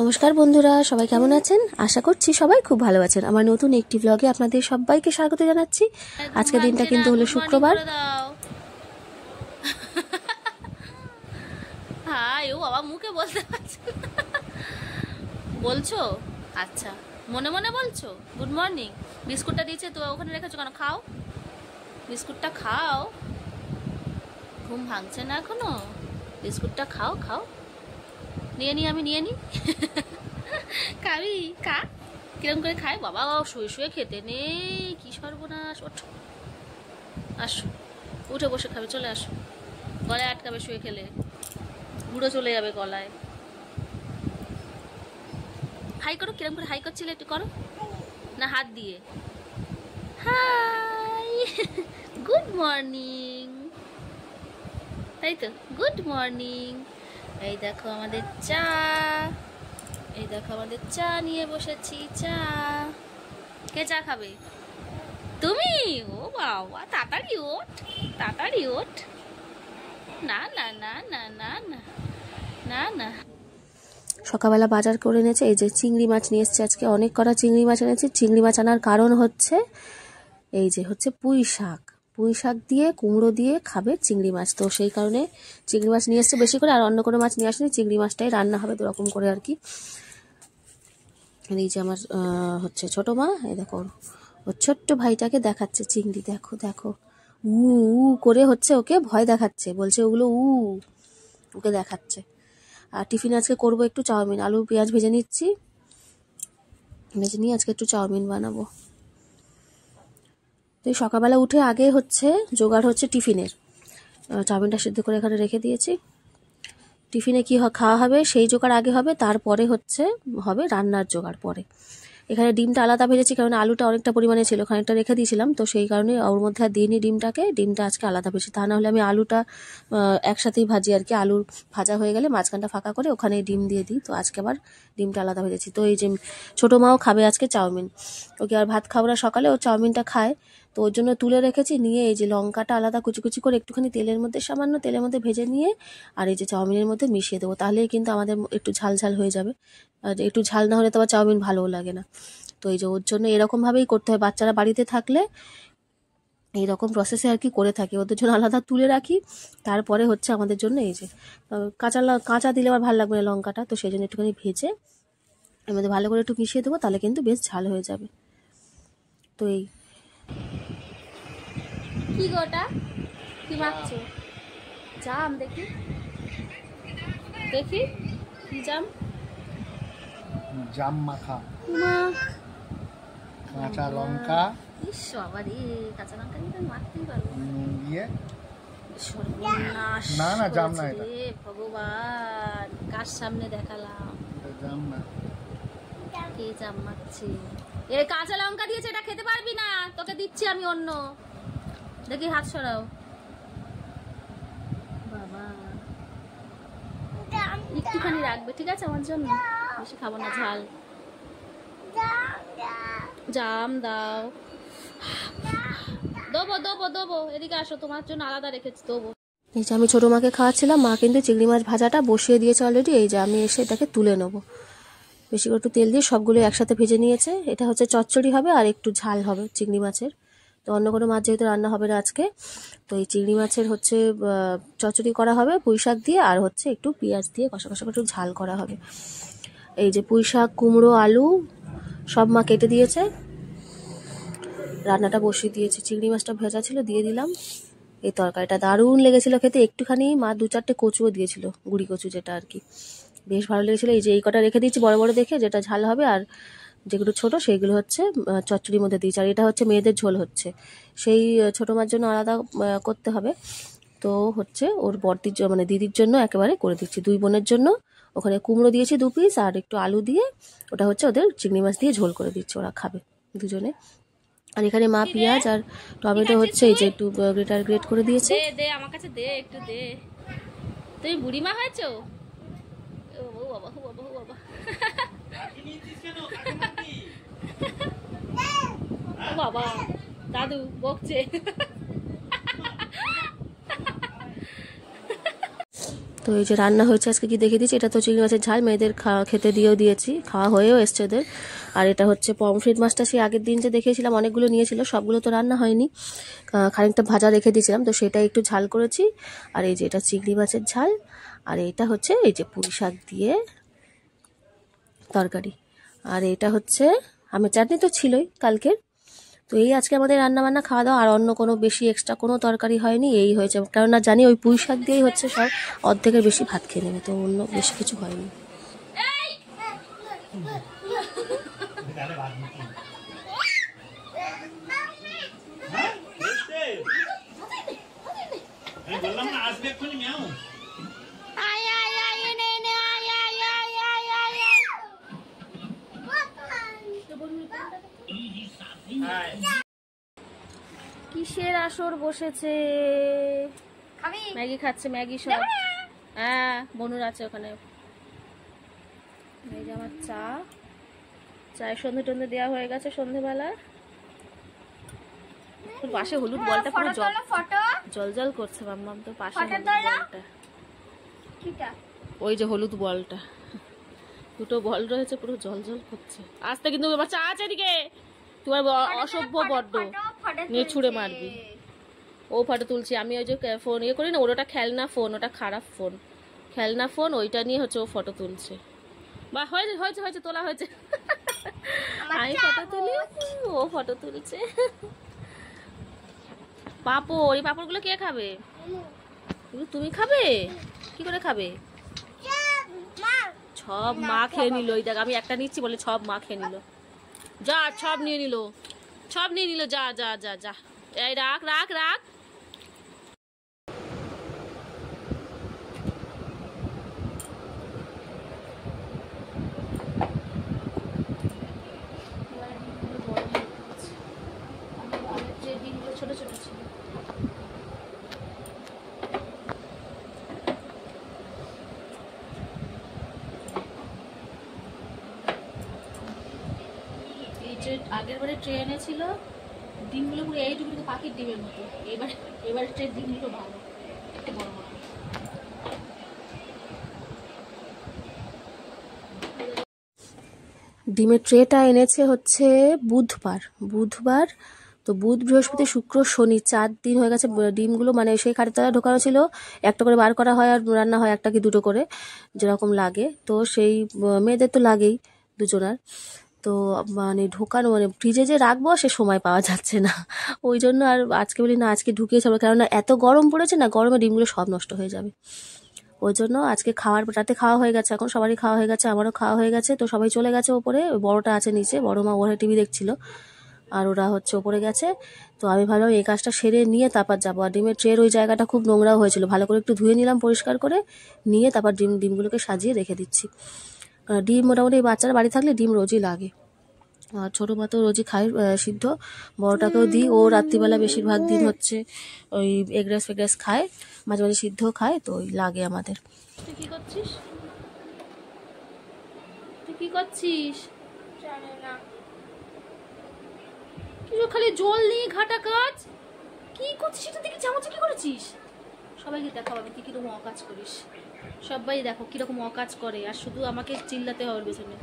নমস্কার বন্ধুরা, সবাই কেমন আছেন? আশা করছি সবাই খুব ভালো আছেন। আমার নতুন একটি ব্লগে আপনাদের সবাইকে স্বাগত জানাচ্ছি। আজকের দিনটা কিন্তু হলো শুক্রবার। হাই ও বাবা, মুখে বলতে পারছো বলছো? আচ্ছা, মনে মনে বলছো গুড মর্নিং। বিস্কুটটা দিয়েছে তো ওখানে রেখেছো কেন? খাও, বিস্কুটটা খাও। ঘুম ভাঙছে না এখনো? বিস্কুটটা খাও খাও। নিয়ে নি, আমি নিয়ে নি। খাবি? খা। কিরম করে খায় বাবা, শুয়ে শুয়ে খেতে নেই, কি সর্বনাশ। ওঠো, আসো, উঠে বসে খাবে। চলে আসো, গলায় আটকাবে শুয়ে খেলে, গুঁড়ো চলে যাবে গলায়। হাই করো, কিরম করে হাই করছিলে একটু করো না, হাত দিয়ে। Hi, good morning. তাই তো, গুড মর্নিং। এই দেখো আমাদের চা, এই দেখো আমাদের চা নিয়ে বসেছি। চা কে চা খাবে? তুমি? ও বাবা, তাড়াতাড়ি ওঠ, তাড়াতাড়ি ওঠ। না না না না না না না না। সকালবেলা বাজার করে এনেছে, এই যে চিংড়ি মাছ নিয়ে এসছে আজকে। অনেক কটা চিংড়ি মাছ এনেছে। চিংড়ি মাছ আনার কারণ হচ্ছে এই যে হচ্ছে পুঁই শাক, পুঁই শাক দিয়ে কুমড়ো দিয়ে খাবে চিংড়ি মাছ। তো সেই কারণে চিংড়ি মাছ নিয়ে এসছে বেশি করে, আর অন্য কোনো মাছ নিয়ে আসেনি। চিংড়ি মাছটাই রান্না হবে দুরকম করে আর কি। এই যে আমার হচ্ছে ছোট মা, এই দেখো ওর ছোট্ট ভাইটাকে দেখাচ্ছে চিংড়ি। দেখো দেখো, উ উ করে হচ্ছে ওকে ভয় দেখাচ্ছে, বলছে ওগুলো ওকে দেখাচ্ছে। আর টিফিন আজকে করবো একটু চাউমিন, আলু পেঁয়াজ ভেজে নিচ্ছি, ভেজে নিয়ে আজকে একটু চাউমিন বানাবো। তো সকালবেলা উঠে আগে হচ্ছে জোগাড় হচ্ছে টিফিনের। চাউমিনটা সিদ্ধ করে এখানে রেখে দিয়েছি। টিফিনে কি খাওয়া হবে সেই জোগাড় আগে হবে, তারপরে হচ্ছে হবে রান্নার জোগাড় পরে। এখানে ডিমটা আলাদা ভেজেছি, কারণ আলুটা অনেকটা পরিমাণে ছিল, খানিকটা রেখে দিয়েছিলাম, তো সেই কারণে ওর মধ্যে আর দিইনি ডিমটাকে। ডিমটা আজকে আলাদা ভেজেছি, তা নাহলে আমি আলুটা একসাথেই ভাজি আর কি। আলুর ভাজা হয়ে গেলে মাঝখানটা ফাঁকা করে ওখানে ডিম দিয়ে দিই। তো আজকে আবার ডিমটা আলাদা ভেজেছি। তো এই যে ছোটো মাও খাবে আজকে চাউমিন, ওকে আর ভাত খাবো না সকালে, ও চাউমিনটা খায়। তো ওর জন্য তুলে রেখেছি, নিয়ে এই যে লঙ্কাটা আলাদা কুচি কুচি করে একটুখানি তেলের মধ্যে, সামান্য তেলের মধ্যে ভেজে নিয়ে আর এই যে চাউমিনের মধ্যে মিশিয়ে দেবো। তাহলেই কিন্তু আমাদের একটু ঝাল ঝাল হয়ে যাবে। আর একটু ঝাল না হলে তো আবার চাউমিন ভালোও লাগে না। তো এই যে ওর জন্য এরকমভাবেই করতে হয়। বাচ্চারা বাড়িতে থাকলে এইরকম প্রসেসে আর কি করে থাকি, ওদের জন্য আলাদা তুলে রাখি। তারপরে হচ্ছে আমাদের জন্য এই যে কাঁচা দিলে আবার ভালো লাগবে না লঙ্কাটা, তো সেই জন্য একটুখানি ভেজে এর মধ্যে ভালো করে একটু মিশিয়ে দেবো, তাহলে কিন্তু বেশ ঝাল হয়ে যাবে। তো এই কি গোটা কি মাখছো? জাম দেখি, দেখি কি জাম? জাম মাখা, মা কাঁচা লঙ্কা, ইস বাবা রে, কাঁচা লঙ্কা দিয়ে তো মাখতেই পারবো না। নুন দিয়ে। সর্বনাশ না না, জাম না করেছে এটা। রে ভগবান, কার সামনে দেখালাম? এটা জাম না। কে জাম মাখছে? এ কাঁচা লঙ্কা দিয়েছে, এটা খেতে পারবি না, তোকে দিচ্ছি আমি অন্য। দেখি হাত সরাও বাবা, একটুখানি রাখবে ঠিক আছে আমার জন্য, বেশি খাবো না ঝাল। জাম দাও, দেবো দেবো দেবো, এদিকে আসো, তোমার জন্য আলাদা রেখেছি, দেবো। এই যে আমি ছোটো মাকে খাওয়াচ্ছিলাম, মা কিন্তু চিংড়ি মাছ ভাজাটা বসিয়ে দিয়েছে অলরেডি। এই যে আমি এসে এটাকে তুলে নেবো। বেশি করে একটু তেল দিয়ে সবগুলো একসাথে ভেজে নিয়েছে। এটা হচ্ছে চচ্চড়ি হবে আর একটু ঝাল হবে চিংড়ি মাছের। তো অন্য কোনো মাছ যেহেতু রান্না হবে না আজকে, তো এই চিংড়ি মাছের হচ্ছে চচ্চড়ি করা হবে পুঁই শাক দিয়ে, আর হচ্ছে একটু পেঁয়াজ দিয়ে কষা কষা করে একটু ঝাল করা হবে। এই যে পুঁই শাক, কুমড়ো, আলু সব মা কেটে দিয়েছে, রান্নাটা বসিয়ে দিয়েছে। চিংড়ি মাছটা ভেজা ছিল, দিয়ে দিলাম। এই তরকারিটা দারুণ লেগেছিল খেতে। একটুখানি মা 2-4টে কচুও দিয়েছিল, গুঁড়ি কচু যেটা আর কি, বেশ ভালো লেগেছিলো। এই যে এই কটা রেখে দিয়েছি বড় বড় দেখে, যেটা ঝাল হবে, আর যেগুলো ছোট সেইগুলো হচ্ছে চচ্চড়ির মধ্যে দিয়েছি। আর এটা হচ্ছে মেয়েদের ঝোল হচ্ছে, সেই ছোটো মার জন্য আলাদা করতে হবে। তো হচ্ছে ওর বড়দির মানে দিদির জন্য একেবারে করে দিচ্ছি। 2 বোনের জন্য ওখানে কুমড়ো দিয়েছি 2 পিস, আর একটু আলু দিয়ে ওটা হচ্ছে ওদের চিংড়ি মাছ দিয়ে ঝোল করে দিচ্ছি, ওরা খাবে দুজনে। আর এখানে মা পেঁয়াজ আর টমেটো হচ্ছে এই যে একটু গ্রেট করে দিয়েছে। দে দে আমার কাছে, দে একটু দে। তুমি বুড়িমা হয়েছো? ও বাবা ও বাবা ও বাবা, ও বাবা, দাদু বকছে। তো এই যে রান্না হয়েছে আজকে কি দেখে দিচ্ছি। এটা তো চিংড়ি মাছের ঝাল, মেয়েদের খেতে দিয়েও দিয়েছি, খাওয়া হয়েও এসছে ওদের। আর এটা হচ্ছে পমফ্রেট মাছটা সেই আগের দিন যে দেখিয়েছিলাম অনেকগুলো নিয়েছিল, সবগুলো তো রান্না হয়নি, খানিকটা ভাজা রেখে দিয়েছিলাম, তো সেটা একটু ঝাল করেছি। আর এই যে এটা চিংড়ি মাছের ঝাল, আর এটা হচ্ছে এই যে পুঁই শাক দিয়ে তরকারি, আর এটা হচ্ছে আমের চাটনি তো ছিলই কালকের। তো এই আজকে আমাদের রান্না বান্না খাওয়া দাওয়া, আর অন্য কোনো বেশি এক্সট্রা কোনো তরকারি হয়নি, এই হয়েছে। কেননা জানি ওই পুঁই শাক দিয়েই হচ্ছে সব অর্ধেকের বেশি ভাত খেয়ে নেবে, তো অন্য বেশি কিছু হয়নি। কিসের আসর বসেছে? ম্যাগি খাচ্ছে, ম্যাগি সব। হ্যাঁ, বনুর আছে ওখানে। এই যে আমার চা, চায়ের সন্ধে টন্ধে দেওয়া হয়ে গেছে সন্ধেবেলা। তোর পাশে হলুদ বলটা পুরো জল জল করছে মাম্মাম, তোর পাশে বলটা, ওই যে হলুদ বলটা, দুটো বল রয়েছে পুরো জল জল করছে। আস্তে কিন্তু এবার চা আছে এদিকে, তোমার অসভ্য বড্ড নিয়ে ছুঁড়ে মারবি। ও ফটো তুলছি, আমি ওই যে ফোন ইয়ে করি না, ওটা খেলনা ফোন, ওটা খারাপ ফোন, খেলনা ফোন, ওইটা নিয়ে হচ্ছে ও ফটো তুলছে। বা হয়েছে হয়েছে হয়েছে, তোলা হয়েছে। আমি ফটো তুলি, ও ফটো তুলছে। পাপড়, এই পাপড়গুলো কে খাবে? তুমি খাবে? কি করে খাবে? সব মা খেয়ে নিল। ওই দেখ, আমি একটা নিচ্ছি বলে সব মা খেয়ে নিল। যা, সব নিয়ে নিল, সব নিয়ে নিল, যা যা যা যা, এই রাখ রাখ রাখ। ছোট ছোট ছিল, আগের বারে ট্রেনে ছিল ডিমগুলো পুরো এইটুকু পাখির ডিমের মতো, এবারে ট্রেন ডিমগুলো ভালো, একটু বড় বড়। ডিমের ট্রেটা এনেছে হচ্ছে বুধবার, তো বুধ বৃহস্পতি শুক্র শনি 4 দিন হয়ে গেছে। ডিমগুলো মানে সেই খাটের তলায় ঢোকানো ছিল, একটা করে বার করা হয় আর রান্না হয় একটা কি দুটো করে যেরকম লাগে, তো সেই মেয়েদের তো লাগেই দুজনার। তো মানে ঢোকানো মানে ফ্রিজে যে রাখবো সে সময় পাওয়া যাচ্ছে না, ওই জন্য আর আজকে বলি না আজকে ঢুকিয়ে যাবো, কেননা এত গরম পড়েছে না, গরমে ডিমগুলো সব নষ্ট হয়ে যাবে। ওই জন্য আজকে রাতে খাওয়া হয়ে গেছে, এখন সবারই খাওয়া হয়ে গেছে, আমারও খাওয়া হয়ে গেছে, তো সবাই চলে গেছে ওপরে, বড়টা আছে নিচে, বড় মা ওরা টিভি দেখছিল, আর ওরা হচ্ছে ওপরে গেছে। তো আমি ভাবলাম এই কাজটা সেরে নিয়ে তারপর যাবো। আর ডিমের ট্রের ওই জায়গাটা খুব নোংরাও হয়েছিল, ভালো করে একটু ধুয়ে নিলাম পরিষ্কার করে নিয়ে, তারপর ডিমগুলোকে সাজিয়ে রেখে দিচ্ছি। ডিম মোটামুটি বাচ্চারা বাড়ি থাকলে ডিম রোজই লাগে, আর ছোটো মা তো রোজই খায় সিদ্ধ, বড়টাকেও দিই, ও রাত্রিবেলা বেশিরভাগ দিন হচ্ছে ওই এগরাস ফেগরাস খায়, মাঝে মাঝে সিদ্ধও খায়, তো ওই লাগে আমাদের। তুই কি করছিস? কিছু খালি জল নিয়ে ঘাটা কাজ কি করছিস? এটা দেখি চামচে কি করেছিস? সবাইকে দেখাবো আমি কিরকম অকাজ করিস, সবাই দেখো কিরকম অকাজ করে, আর শুধু আমাকে চিল্লাতে হয় ওর পেছনে,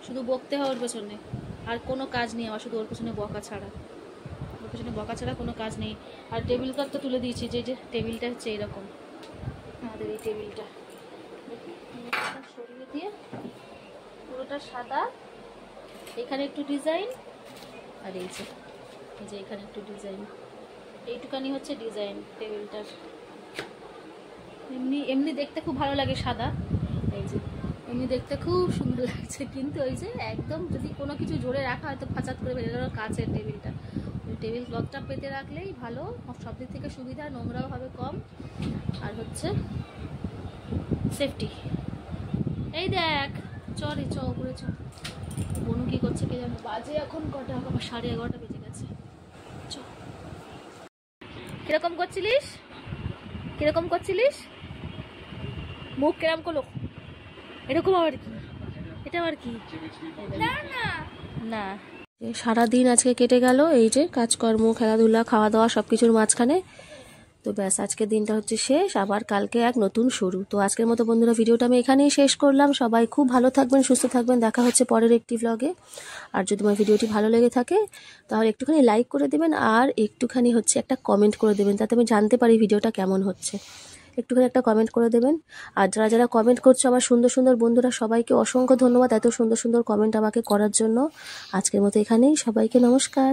শুধু বকতে হয় ওর পেছনে, আর কোনো কাজ নেই আমার, শুধু ওর পেছনে বকা ছাড়া, ওর পেছনে বকা ছাড়া কোনো কাজ নেই। আর টেবিল ক্লথ তো তুলে দিয়েছি, যে টেবিলটা হচ্ছে এরকম, আমাদের এই টেবিলটা সরিয়ে দিয়ে পুরোটা সাদা, এখানে একটু ডিজাইন, আর এই যে এখানে একটু ডিজাইন, এইটুকানি হচ্ছে ডিজাইন টেবিলটার। এমনি দেখতে খুব ভালো লাগে সাদা, এই যে এমনি দেখতে খুব সুন্দর লাগছে, কিন্তু ওই যে একদম যদি কোনো কিছু জোরে রাখা হয়তো ফাঁচাত করে বেরিয়ে গেল কাঁচের টেবিলটা, টেবিল ক্লথটা পেতে রাখলেই ভালো, সব দিক থেকে সুবিধা, নোংরাও হবে কম, আর হচ্ছে সেফটি। এই দেখ চরে উপরে চ, বনু কি করছে কে জানো, বাজে এখন কটা, 11:30 বেজে গেছে। চ, কিরকম করছিলিস? মুখ কেরম করলো, এরকম আবার কি, এটা আবার কি না। সারাদিন আজকে কেটে গেল এই যে কাজকর্ম, খেলাধুলা, খাওয়া দাওয়া সব কিছুর মাঝখানে। তো তো ব্যাস আজকের দিনটা হচ্ছে শেষ, আবার কালকে এক নতুন শুরু। তো আজকের মতো বন্ধুরা ভিডিওটা আমি এখানেই শেষ করলাম। সবাই খুব ভালো থাকবেন, সুস্থ থাকবেন, দেখা হচ্ছে পরের একটি ভ্লগে। আর যদি আমার ভিডিওটি ভালো লেগে থাকে তাহলে একটুখানি লাইক করে দেবেন আর একটুখানি হচ্ছে একটা কমেন্ট করে দেবেন, তাতে আমি জানতে পারি ভিডিওটা কেমন হচ্ছে। একটুখানি একটা কমেন্ট করে দেবেন। আর যারা যারা কমেন্ট করছো আমার সুন্দর সুন্দর বন্ধুরা, সবাইকে অসংখ্য ধন্যবাদ এত সুন্দর সুন্দর কমেন্ট আমাকে করার জন্য। আজকের মতো এখানেই, সবাইকে নমস্কার।